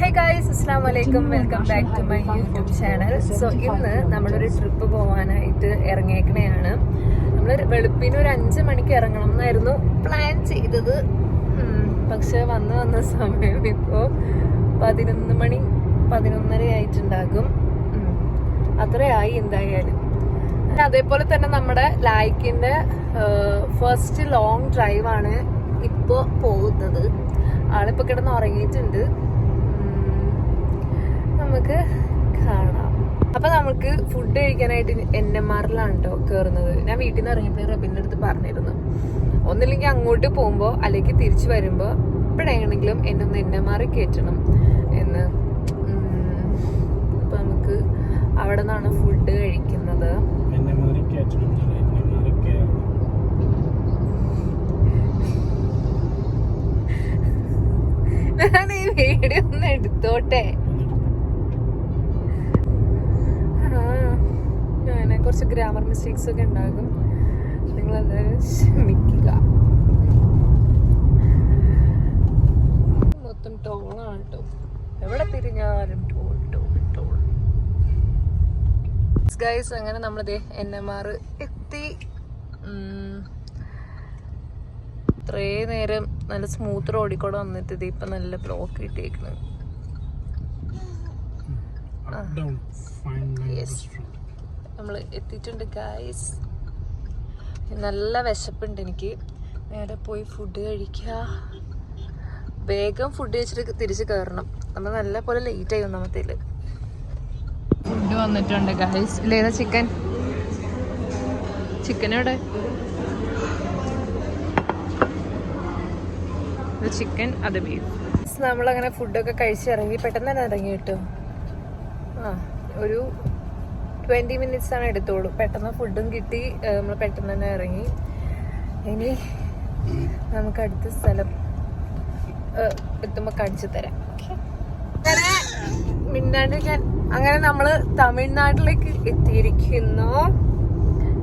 ഹേ guys, അസ്സലാമു അലൈക്കും. Welcome back to my YouTube channel. So ഇന്ന് നമ്മളൊരു ട്രിപ്പ് പോകാനായിട്ട് ഇറങ്ങിയേക്കണെയാണ്. നമ്മൾ വെളുപ്പിന് ഒരു 5 മണിക്ക് ഇറങ്ങണം എന്നായിരുന്നു പ്ലാൻ ചെയ്തത്. പക്ഷെ വന്ന സമയം ഇപ്പോൾ 11 മണി 11:30 ആയിട്ടുണ്ടാകും. അത്രയായി എന്തായാലും. അതേപോലെ തന്നെ നമ്മുടെ ലൈക്കിൻ്റെ ഫസ്റ്റ് ലോങ് ഡ്രൈവാണ് ഇപ്പോൾ പോകുന്നത്. ആളിപ്പോൾ കിടന്ന് ഉറങ്ങിയിട്ടുണ്ട്. നമുക്ക് കാണാം. അപ്പൊ നമുക്ക് ഫുഡ് കഴിക്കാനായിട്ട് NMR-ലാണ് കേട്ടോ കയറുന്നത്. ഞാൻ വീട്ടിൽ നിന്ന് ഇറങ്ങിയപ്പോൾ റബിൻ്റെ അടുത്ത് പറഞ്ഞിരുന്നു, ഒന്നില്ലെങ്കിൽ അങ്ങോട്ട് പോകുമ്പോൾ അല്ലെങ്കിൽ തിരിച്ചു വരുമ്പോൾ എപ്പോഴെങ്കിലും എന്നെ ഒന്ന് NMR കയറ്റണം എന്ന്. അപ്പൊ നമുക്ക് അവിടെ നിന്നാണ് ഫുഡ് കഴിക്കുന്നത്. ഞാൻ ഈ വീഡിയോ ഒന്ന് എടുത്തോട്ടെ. അങ്ങനെ കുറച്ച് ഗ്രാമർ മിസ്റ്റേക്സ് ഒക്കെ ഉണ്ടാകും, നിങ്ങളത് ക്ഷമിക്കുക. മൊത്തം ടോളാണ് കേട്ടോ, എവിടെ തിരിഞ്ഞാലും ടോൾ ടോൾ ടോൾ. ഗൈസ്, അങ്ങനെ നമ്മളിത് NMR എത്തി. ഇത്രയും നേരം നല്ല സ്മൂത്ത് റോഡിൽ കൂടെ വന്നിട്ട് ഇത് ഇപ്പം നല്ല ബ്ലോക്ക് കിട്ടിയേക്കുന്നത്. നമ്മൾ എത്തിയിട്ടുണ്ട് ഗൈസ്. നല്ല വിശപ്പുണ്ട് എനിക്ക്. നേരെ പോയി ഫുഡ് കഴിക്കുക. വേഗം ഫുഡ് കഴിച്ചിട്ട് തിരിച്ച് കയറണം. നമ്മൾ നല്ല പോലെ ലേറ്റ് ആയി ഒന്നാമത്തേല്. ഫുഡ് വന്നിട്ടുണ്ട് ഗൈസ്. ഇല്ലേതാ ചിക്കൻ? ചിക്കനോടെ ചിക്കൻ, അത് ബീഫ്. നമ്മളങ്ങനെ ഫുഡൊക്കെ കഴിച്ചിറങ്ങി. പെട്ടെന്ന് തന്നെ ഇറങ്ങി കിട്ടും. ഒരു 20 മിനിറ്റ്സാണ് എടുത്തോളൂ. പെട്ടെന്ന് ഫുഡും കിട്ടി. നമ്മൾ പെട്ടെന്ന് തന്നെ ഇറങ്ങി. ഇനി നമുക്ക് അടുത്ത സ്ഥലം എത്തുമ്പോൾ കാണിച്ചു തരാം. അങ്ങനെ മിണ്ടാണ്ടിരിക്കാൻ. അങ്ങനെ നമ്മൾ തമിഴ്നാട്ടിലേക്ക് എത്തിയിരിക്കുന്നു.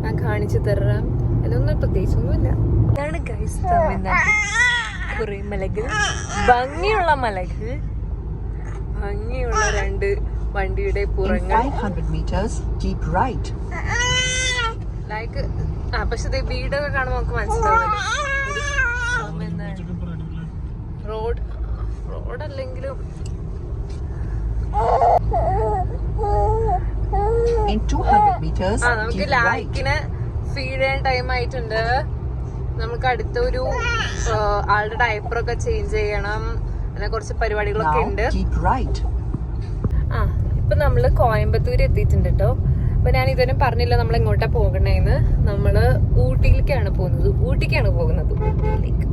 ഞാൻ കാണിച്ചു തരാം. അതൊന്നും പ്രത്യേകിച്ചൊന്നുമില്ല. ഇതാണ് ഗൈസ് തമിഴ്നാട്. കുറെ മലകൾ, ഭംഗിയുള്ള മലകൾ, ഭംഗിയുള്ള 2 വണ്ടിയുടെ പുറങ്ങൾ. ലൈക്ക് പക്ഷെ വീടൊക്കെ കാണുമ്പോൾ നമുക്ക് മനസ്സിലാവില്ല. റോഡല്ലെങ്കിലും നമുക്ക് ലൈക്കിന് ഫീഡ് ചെയ്യാൻ ടൈം ആയിട്ടുണ്ട്. നമുക്ക് അടുത്തൊരു ആളുടെ ഡയപ്പറൊക്കെ ചേഞ്ച് ചെയ്യണം. അങ്ങനെ കുറച്ച് പരിപാടികളൊക്കെ ഉണ്ട്. ഇപ്പൊ നമ്മള് കോയമ്പത്തൂർ എത്തിയിട്ടുണ്ട് കേട്ടോ. അപ്പൊ ഞാൻ ഇതുവരെ പറഞ്ഞില്ല നമ്മൾ എങ്ങോട്ടാ പോകണേന്ന്. നമ്മള് ഊട്ടിയിലേക്കാണ് പോകുന്നത്. ഊട്ടിയിലേക്ക്.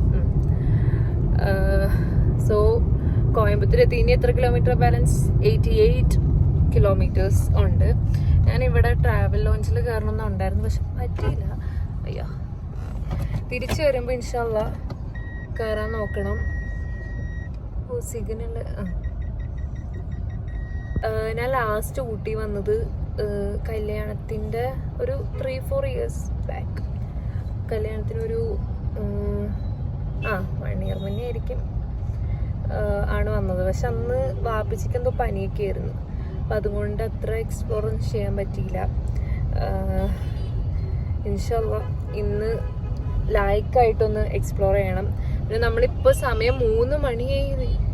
സോ കോയമ്പത്തൂർ എത്തി. ഇനി എത്ര കിലോമീറ്റർ ബാലൻസ്? 88 കിലോമീറ്റേഴ്സ് ഉണ്ട്. ഞാൻ ഇവിടെ ട്രാവൽ ലോഞ്ചിൽ കയറണമെന്നുണ്ടായിരുന്നു, പക്ഷെ പറ്റിയില്ല. അയ്യോ, തിരിച്ചു വരുമ്പോൾ ഇൻഷാല്ലാ കയറാൻ നോക്കണം. സിഗ്നൽ. ഞാൻ ലാസ്റ്റ് ഊട്ടി വന്നത് കല്യാണത്തിൻ്റെ ഒരു 3-4 ഇയേഴ്സ് ബാക്ക്. കല്യാണത്തിനൊരു 1 ഇയർ മുന്നേ ആയിരിക്കും ആണ് വന്നത്. പക്ഷെ അന്ന് വാപ്പിച്ചിക്ക് എന്തോ പനിയൊക്കെ ആയിരുന്നു. അപ്പം അതുകൊണ്ട് അത്ര എക്സ്പ്ലോർ ഒന്നും ചെയ്യാൻ പറ്റിയില്ല. ഇൻഷാല്ലാ ഇന്ന് ലൈക്കായിട്ടൊന്ന് എക്സ്പ്ലോർ ചെയ്യണം. പിന്നെ നമ്മളിപ്പോൾ സമയം 3 മണിയായിട്ടുണ്ട്.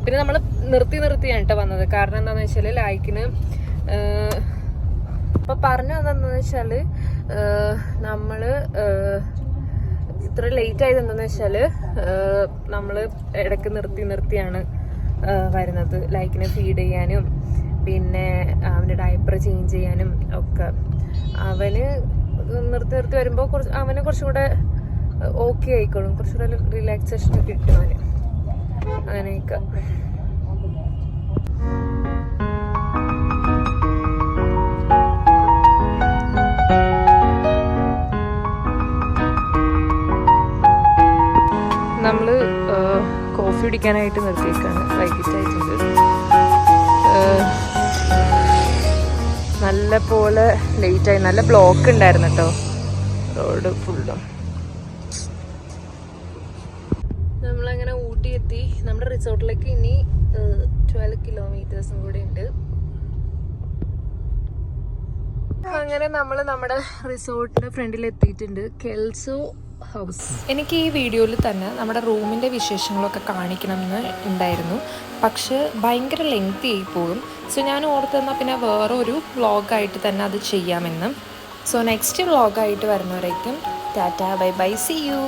പിന്നെ നമ്മൾ നിർത്തിയാണ് കേട്ടോ വന്നത്. കാരണം എന്താണെന്ന് വെച്ചാൽ ലൈക്കിന് ഇപ്പം പറഞ്ഞു എന്താണെന്ന് വെച്ചാൽ നമ്മൾ ഇത്ര ലേറ്റ് ആയത് എന്താണെന്ന് വെച്ചാൽ നമ്മൾ ഇടയ്ക്ക് നിർത്തിയാണ് വരുന്നത്. ലൈക്കിനെ ഫീഡ് ചെയ്യാനും പിന്നെ അവൻ്റെ ഡയപ്പർ ചേഞ്ച് ചെയ്യാനും ഒക്കെ. അവന് നിർത്തി വരുമ്പോൾ അവന് കുറച്ചുകൂടെ ഓക്കെ ആയിക്കോളും. കുറച്ചുകൂടെ റിലാക്സേഷൻ ഒക്കെ കിട്ടും അവന്. അങ്ങനെയൊക്കെ. നമ്മള് കോഫി കുടിക്കാനായിട്ട് നിർത്തിയേക്കാണ്. വൈകിട്ടായിട്ടുണ്ട്. നല്ല പോലെ ലേറ്റായി. നല്ല ബ്ലോക്ക് ഉണ്ടായിരുന്നു കേട്ടോ റോഡ് ഫുള്ളും. നമ്മളങ്ങനെ ഊട്ടി എത്തി. നമ്മുടെ റിസോർട്ടിലേക്ക് ഇനി 12 കിലോമീറ്റേഴ്സും കൂടി ഉണ്ട്. അങ്ങനെ നമ്മൾ നമ്മുടെ റിസോർട്ടിന്റെ ഫ്രണ്ടിൽ എത്തിയിട്ടുണ്ട്, കെൽസോ ഹൗസ്. എനിക്ക് ഈ വീഡിയോയിൽ തന്നെ നമ്മുടെ റൂമിന്റെ വിശേഷങ്ങളൊക്കെ കാണിക്കണം എന്ന് ഉണ്ടായിരുന്നു, പക്ഷെ ഭയങ്കര ലെങ്തി ആയി പോകും. സോ ഞാൻ ഓർത്തെന്നാൽ പിന്നെ വേറെ ഒരു വ്ളോഗായിട്ട് തന്നെ അത് ചെയ്യാമെന്ന്. സോ നെക്സ്റ്റ് വ്ളോഗായിട്ട് വരുന്നവരേക്കും ടാറ്റ, ബൈ ബൈ, സീ യു.